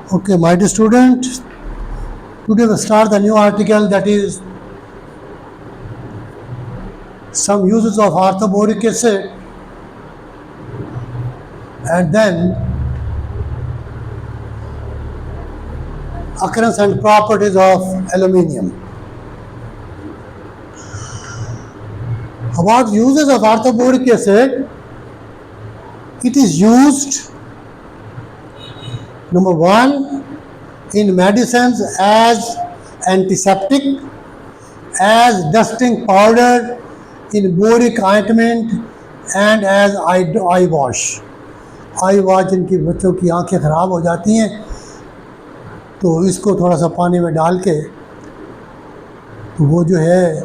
Okay, my dear student, today we start the new article, that is some uses of orthoboric acid, and then occurrence and properties of aluminium. About uses of orthoboric acid, it is used, number one, in medicines as antiseptic, as dusting powder, in boric ointment, and as eye wash. I wash जिनकी बच्चों की आंखें ख़राब हो जाती हैं तो इसको थोड़ा सा पानी में डाल के तो वो जो है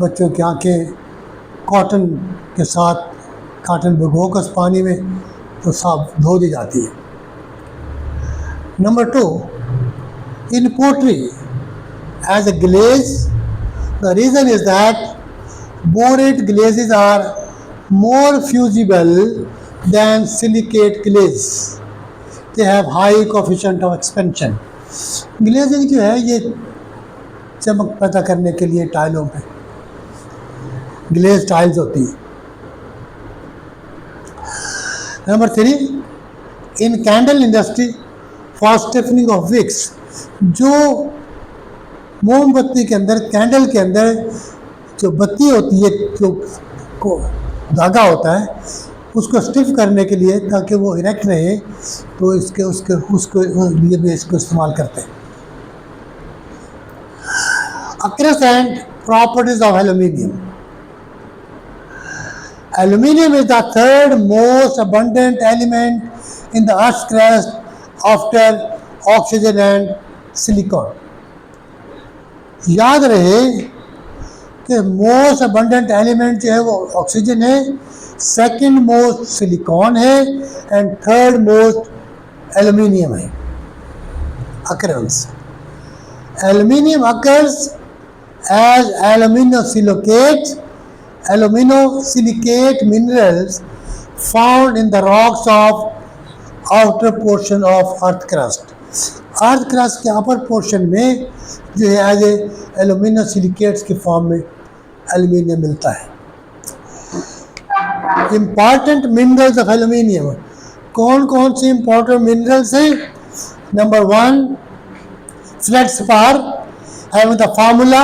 बच्चों की आंखें कॉटन के साथ कॉटन भिगो कर पानी में तो साफ धो दी जाती है. Number two, in pottery as a glaze. The reason is that borate glazes are more fusible than silicate glaze. They have high coefficient of expansion. Glazing जो है ये चमक पैदा करने के लिए टाइलों पे ग्लेज टाइल्स होती है. Number three, in candle industry for stiffening of wicks. जो मोमबत्ती के अंदर, कैंडल के अंदर जो बत्ती होती है, जो धागा होता है, उसको स्टिफ करने के लिए ताकि वो इरेक्ट रहे, तो उसके लिए भी इसको इस्तेमाल करते हैं. Occurrence and properties of aluminium. Aluminium is the third most abundant element in the Earth's crust after oxygen and silicon. याद रहे कि मोस्ट अबंडेंट एलिमेंट जो है वो ऑक्सीजन है, सेकंड मोस्ट सिलिकॉन है, एंड थर्ड मोस्ट एल्यूमिनियम है. Occurrence, aluminium occurs as aluminosilicate minerals found in the rocks of outer portion of earth crust. Earth crust के अपर पोर्शन में जो है एज एल्यूमिनोसिलिकेट्स के फॉर्म में एल्यूमिनियम मिलता है. Important minerals of aluminium. कौन कौन से इम्पॉर्टेंट मिनरल्स हैं? Number one, feldspar having the formula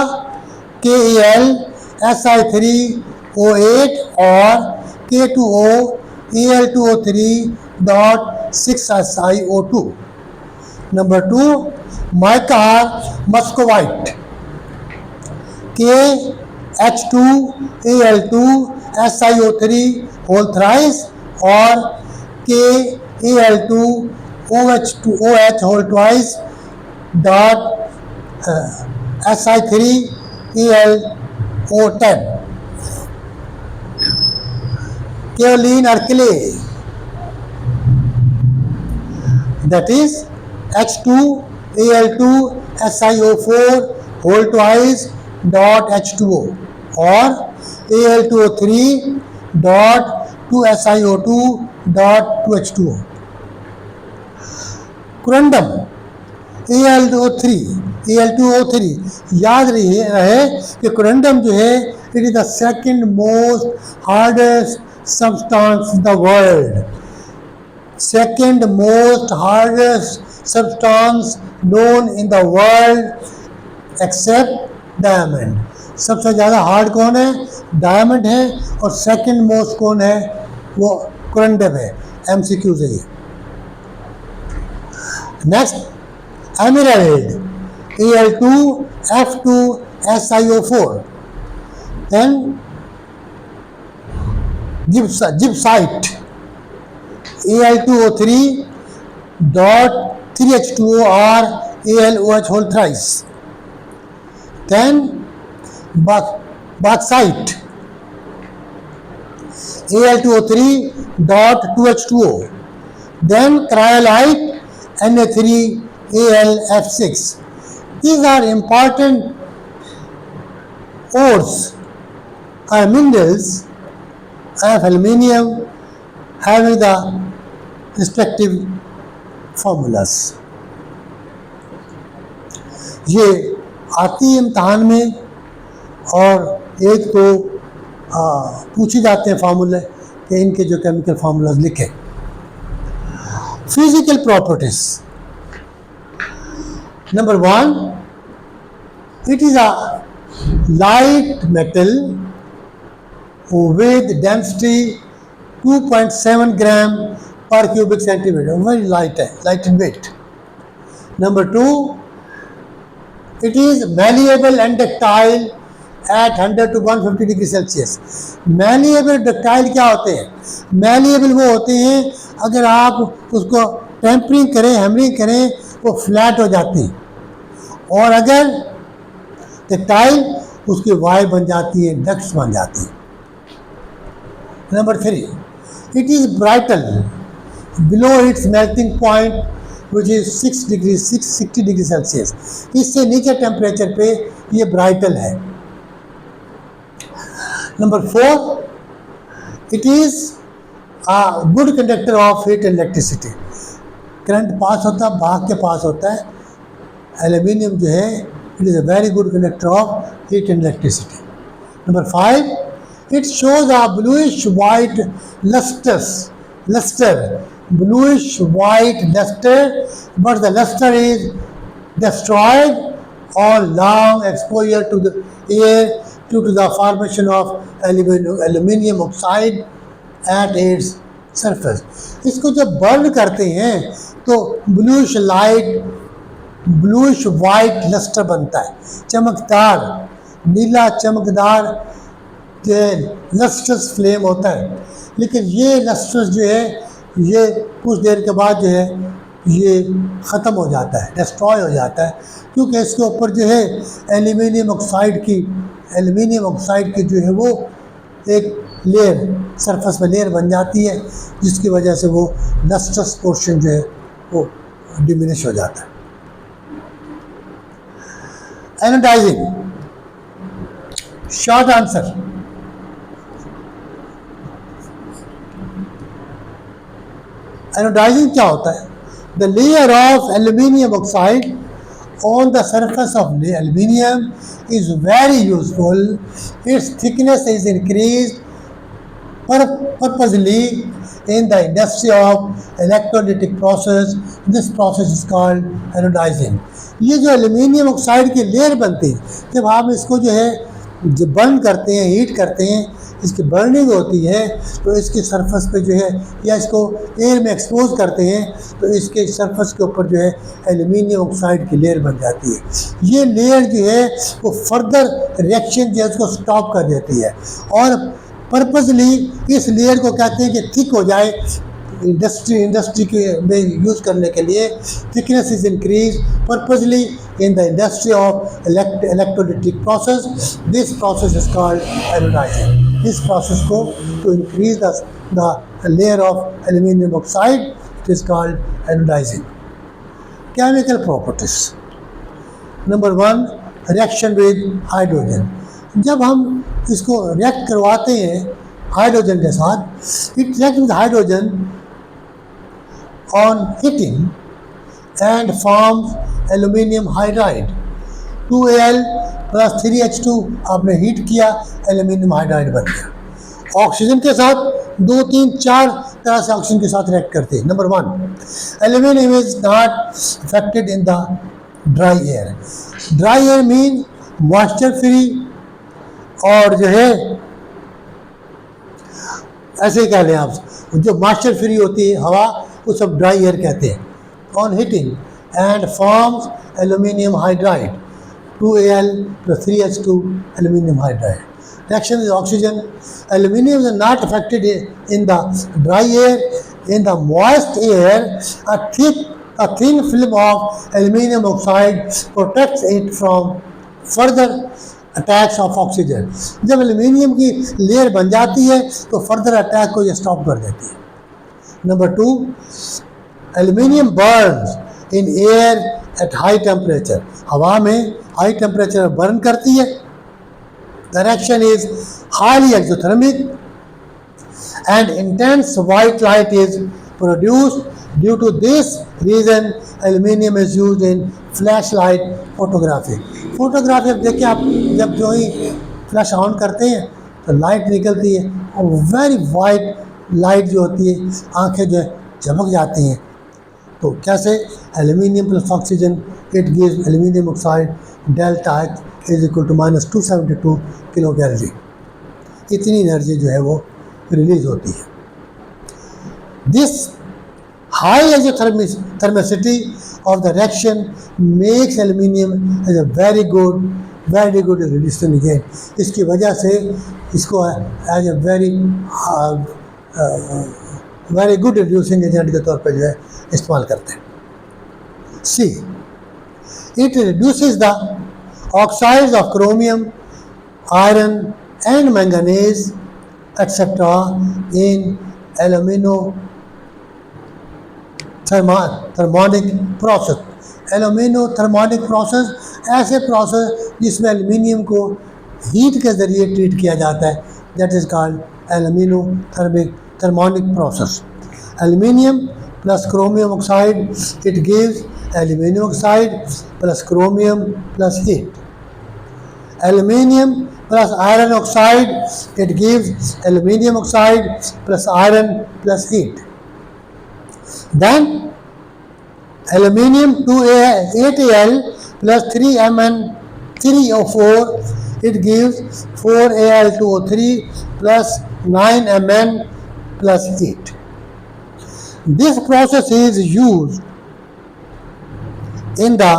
KAlSi3O8 और K2OAl2O3.6SiO2. Number two, mica muscovite, KH2Al2SiO3 whole thrice or KAl2OH whole twice dot Si3Al010. Kaolin or clay, that is H2Al2SiO4 whole twice dot H2O or Al2O3 dot 2SiO2 dot 2H2O. Corundum, Al2O3 याद रहे कि corundum जो है it is the second most hardest substance in the world. Second most hardest substance known in the world except diamond. सबसे ज़्यादा hard कौन है? Diamond है. और सेकंड मोस्ट कौन है? वो corundum है. MCQ से ही. Next, emerald, Al2F2SiO4. then gypsite, Al2O3 dot 3H2O or AlOH whole thrice. Then bauxite, Al2O3 dot 2H2O. Then cryolite, Na3AlF6. These are important ores or minerals of aluminium having the respective formulas. ये आती है इम्तहान में, और एक तो पूछे जाते हैं फार्मूले कि इनके जो केमिकल फार्मूलाज लिखे। Physical properties, number 1, it is a light metal with density 2.7 gram per cubic centimeter, very light है, light in weight. Number 2, it is malleable and ductile at 100 to 150 degree Celsius. malleable ductile क्या होते हैं? malleable वो होते हैं अगर आप उसको टेम्परिंग करें, हैमरिंग करें, वो फ्लैट हो जाती हैं, और अगर टेक्टाइल उसकी वायर बन जाती है, डक्ट्स बन जाती है। Number 3, it is brittle below its melting point which is 60 degree Celsius. इससे नीचे टेम्परेचर पे ये ब्राइटल है। Number 4, it is a good conductor of heat and electricity. Current pass होता है, भाग के पास होता है। एल्यूमिनियम जो है, it is a very good conductor of heat and electricity. Number 5, it shows a bluish white luster, bluish white luster, but the luster is destroyed on long exposure to the air due to the formation of aluminium oxide at its surface. इसको जब burn करते हैं तो bluish white lustre बनता है, चमकदार नीला चमकदार जो लस्टर्स फ्लेम होता है। लेकिन ये लस्टर्स जो है ये कुछ देर के बाद जो है ये ख़त्म हो जाता है, डिस्ट्रॉय हो जाता है, क्योंकि इसके ऊपर जो है एल्यूमिनियम ऑक्साइड की जो है वो एक लेयर सरफेस में लेयर बन जाती है, जिसकी वजह से वो लस्टर्स पोर्शन जो है वो डिमिनिश हो जाता है। एनोडाइजिंग, शॉर्ट आंसर, एनोडाइजिंग क्या होता है? The layer of aluminium oxide on the surface of aluminium is very useful. Its thickness is increased purposely in the industry of electrolytic process. This process is called anodizing. ये जो aluminium oxide की layer बनती है, जब आप इसको जो है जब बर्न करते हैं, हीट करते हैं, इसकी बर्निंग होती है, तो इसके सरफेस पे जो है या इसको एयर में एक्सपोज करते हैं तो इसके सरफेस के ऊपर जो है एल्यूमिनियम ऑक्साइड की लेयर बन जाती है। ये लेयर जो है वो फर्दर रिएक्शन जो है उसको स्टॉप कर देती है, और पर्पसली इस लेयर को कहते हैं कि थिक हो जाए। इंडस्ट्री के में यूज़ करने के लिए thickness is increase purposely in the industry of electrolytic process. This process is called anodising. इस प्रोसेस को to increase the layer of aluminium oxide, it is called anodising. Chemical properties, number 1, reaction with hydrogen. जब हम इसको react करवाते हैं hydrogen के साथ, it react with hydrogen on heating and forms aluminium hydride। 2Al plus 3H2 आपने heat किया, aluminium hydride बन गया। ऑक्सीजन के साथ 2, 3, 4 तरह से ऑक्सीजन के साथ रिएक्ट करते हैं। Number 1, aluminium is not affected in the dry air. Dry air mean moisture free, और जो है ऐसे ही कह लें आप, जो मॉइस्चर फ्री होती है हवा, वो सब ड्राई एयर कहते हैं। On heating and forms aluminium hydride, 2Al plus 3H2 aluminium hydride. Reaction with oxygen. Aluminium is not affected in the dry air. In the moist air, a thin film of aluminium oxide protects it from further attacks of oxygen. जब aluminium की layer बन जाती है तो further attack को ये stop कर देती है। Number 2, aluminium Burns in air at high temperature. हवा में हाई टेम्परेचर बर्न करती है। The reaction is highly exothermic and intense white light is produced Due to this reason, aluminium is used in flashlight photography. Photography अब देखिए आप जब जो ही flash on करते हैं तो लाइट निकलती है और वेरी वाइट लाइट जो होती है, आंखें जो है चमक जाती हैं. तो कैसे? Aluminium plus oxygen it gives aluminium oxide delta H is equal to -272 kilocalorie. इतनी एनर्जी जो है वो रिलीज होती है. This high isothermicity of the reaction makes aluminium as a very good reducing agent. इसकी वजह से इसको as a very good reducing agent के तौर पर जो है इस्तेमाल करते हैं. C. It reduces the oxides of chromium, iron and manganese etc. in thermionic process. Alumino-thermionic process ऐसे प्रोसेस जिसमें एल्यूमिनियम को हीट के ज़रिए ट्रीट किया जाता है, that is called alumino-thermionic process. Aluminium plus chromium oxide it gives aluminium oxide plus chromium plus heat. Aluminium plus iron oxide it gives aluminium oxide plus iron plus heat. Then aluminium 8Al plus 3Mn3O4 it gives 4Al2O3 plus 9Mn plus 8. This process is used in the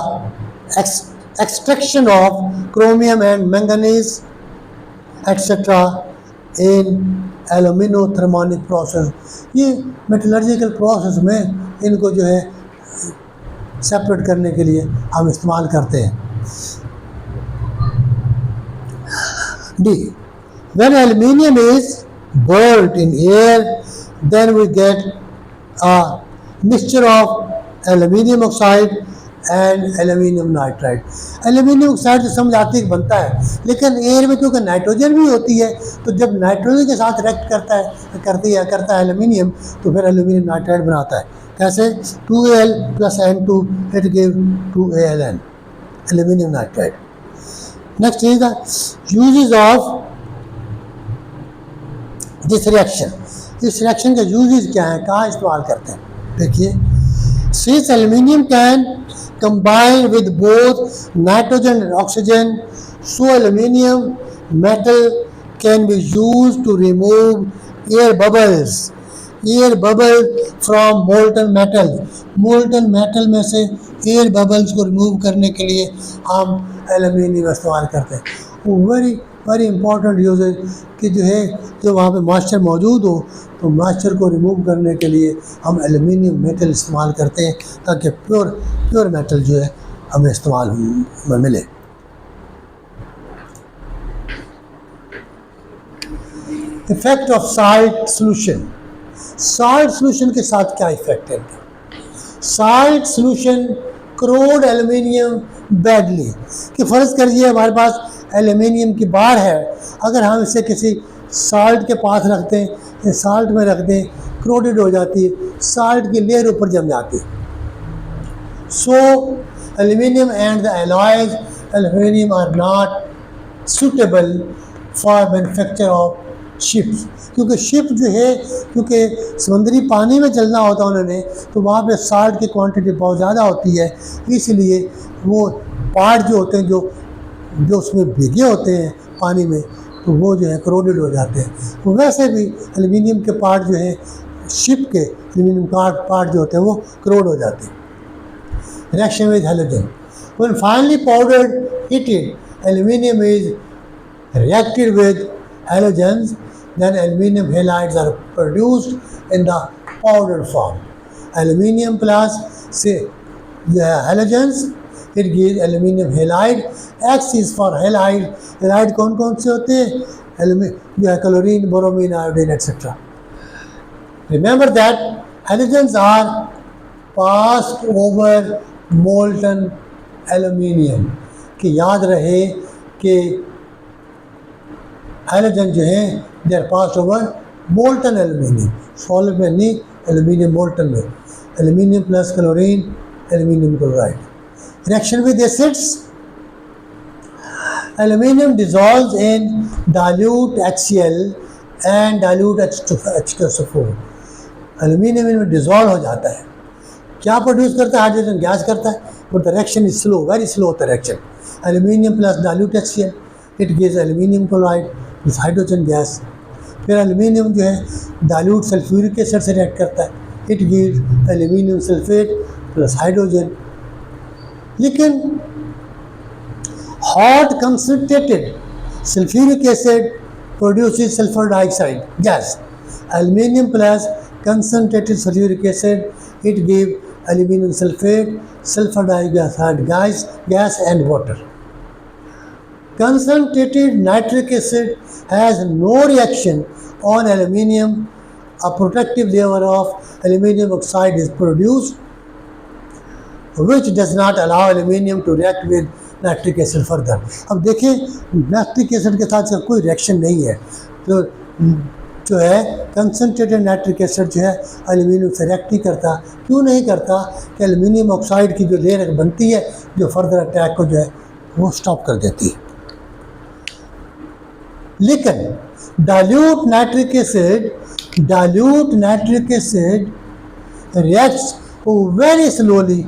extraction of chromium and manganese etc. in alumino-thermionic process. ये metallurgical process में इनको जो है separate करने के लिए हम इस्तेमाल करते हैं. D. When aluminium is boiled in air, then we get a mixture of aluminium oxide and aluminium nitride. Aluminium oxide तो समझ आती है बनता है, लेकिन एयर में क्योंकि नाइट्रोजन भी होती है, तो जब नाइट्रोजन के साथ रिएक्ट करता है एल्यूमिनियम, तो फिर एल्यूमिनियम नाइट्राइड बनाता है. कैसे? 2Al plus N2 it give 2Aln aluminium nitride. Next is the uses of this reaction. इस रिएक्शन के यूजेस क्या हैं, कहाँ इस्तेमाल करते हैं? देखिए, since aluminium can combine with both nitrogen and oxygen, so aluminium metal can be used to remove air bubbles from molten metal. molten metal में से air bubbles को remove करने के लिए हम aluminium इस्तेमाल करते हैं. वेरी इंपॉर्टेंट यूज है कि जो वहाँ पे मॉइस्चर मौजूद हो, तो मॉइस्चर को रिमूव करने के लिए हम एल्यूमिनियम मेटल इस्तेमाल करते हैं, ताकि प्योर मेटल जो है हमें इस्तेमाल में मिले. Effect of salt solution. Salt solution के साथ क्या इफेक्ट है? Salt solution corrode aluminium badly. कि फ़र्ज़ करिए हमारे पास एल्यूमिनियम की बार है, अगर हम इसे किसी साल्ट के पास रखते हैं या साल्ट में रख दें, क्रोडेड हो जाती है, साल्ट की लेयर ऊपर जम जाती है. So aluminium and the alloys aluminium are not suitable for manufacture of ships. क्योंकि शिप जो है, क्योंकि समुद्री पानी में चलना होता है उन्होंने, तो वहाँ पे साल्ट की क्वांटिटी बहुत ज़्यादा होती है, इसलिए वो पार्ट जो होते हैं जो उसमें भीगे होते हैं पानी में, तो वो जो है क्रोडेड हो जाते हैं. तो वैसे भी एल्यूमिनियम के पार्ट जो है, शिप के एल्यूमिनियम पार्ट जो होते हैं वो क्रोड हो जाते हैं. Reaction with halogen. When finally powdered heated aluminium is reacted with halogens, then aluminum halides are produced in the powdered form. Aluminium plus say the halogens, it gives aluminum halide. X is for halide. Halide कौन कौन से होते हैं? जो है chlorine, bromine, iodine etc. Remember that halogens are passed over molten aluminium. कि याद रहे कि हाइड्रोजन जो है they are pass over molten aluminium, solid में नहीं, एल्यूमिनियम मोल्टन में. aluminium plus chlorine, aluminium chloride. Reaction with acids, aluminium dissolves in dilute HCl and dilute H2SO4. aluminium इनमें डिजॉल्व हो जाता है, क्या प्रोड्यूस करता है? हाइड्रोजन गैस करता है, but the reaction is slow, very slow होता है reaction. aluminium plus dilute HCl, it gives aluminium chloride with hydrogen gas. फिर aluminium जो है dilute sulfuric acid से रिएक्ट करता है, it gives aluminium sulfate plus hydrogen. लेकिन hot concentrated sulfuric acid produces sulfur dioxide gas. Aluminium plus concentrated sulfuric acid, it gives aluminium sulfate, sulfur dioxide gas and water. Concentrated nitric acid has no reaction on aluminium. A protective layer of aluminium oxide is produced, which does not allow aluminium to react with nitric acid further. अब देखिए nitric acid के साथ कोई reaction नहीं है, तो जो है कंसनट्रेटेड नाइट्रिक एसिड जो है एल्यूमिनियम से रिएक्ट नहीं करता. क्यों नहीं करता? कि एल्यूमिनियम ऑक्साइड की जो लेयर बनती है जो फर्दर अटैक को जो है वो स्टॉप कर देती है. लेकिन dilute nitric acid reacts very slowly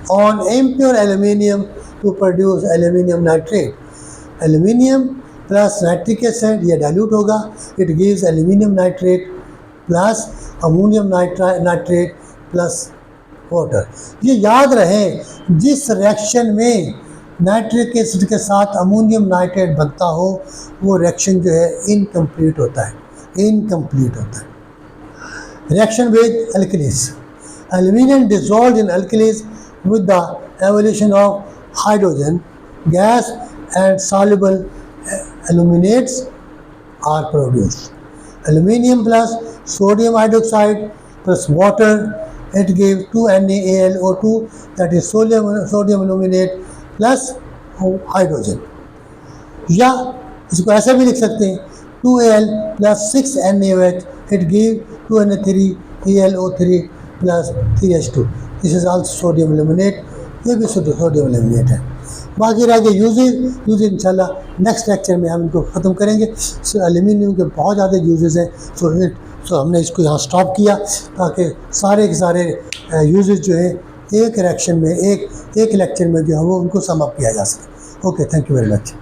on impure aluminium to produce aluminium nitrate. Aluminium plus nitric acid ये dilute होगा, it gives aluminium nitrate plus ammonium nitrate plus water. ये याद रहे, जिस रिएक्शन में नाइट्रिक एसिड के साथ अमोनियम नाइट्रेट बनता हो वो रिएक्शन जो है इनकम्प्लीट होता है. Reaction with alkalis. Aluminium dissolved in alkalis with the evolution of hydrogen gas and soluble aluminates are produced. Aluminium plus sodium hydroxide plus water, it gives 2NaAlO2, that is sodium aluminate plus hydrogen. या इसको ऐसा भी लिख सकते हैं 2Al plus 6NaOH, it gives 2Na3AlO3 plus 3H2. This is also sodium aluminate, ये भी sodium aluminate है. बाकी रह गए यूजेज इंशाल्लाह नेक्स्ट लेक्चर में हम इनको ख़त्म करेंगे. एल्यूमिनियम के बहुत ज़्यादा यूजेज हैं, सो हमने इसको यहाँ स्टॉप किया ताकि सारे के सारे यूजेज जो है एक रिएक्शन में एक लेक्चर में जो है वो उनको सम अप किया जा सके. Okay, thank you very much.